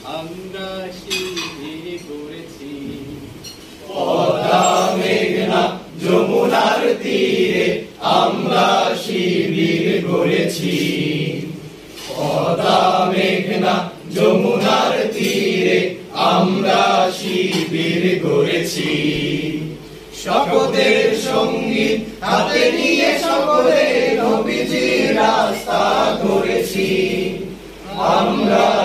আমরা শিবির গড়েছি। পদ্মা মেঘনা যমুনার তীরে আমরা শিবির গড়েছি। পদ্মা মেঘনা যমুনার তীরে আমরা শিবির গড়েছি। শপথের সঙ্গীত হাতে নিয়ে সকলে নবীজির রাস্তা ধরেছি। আমরা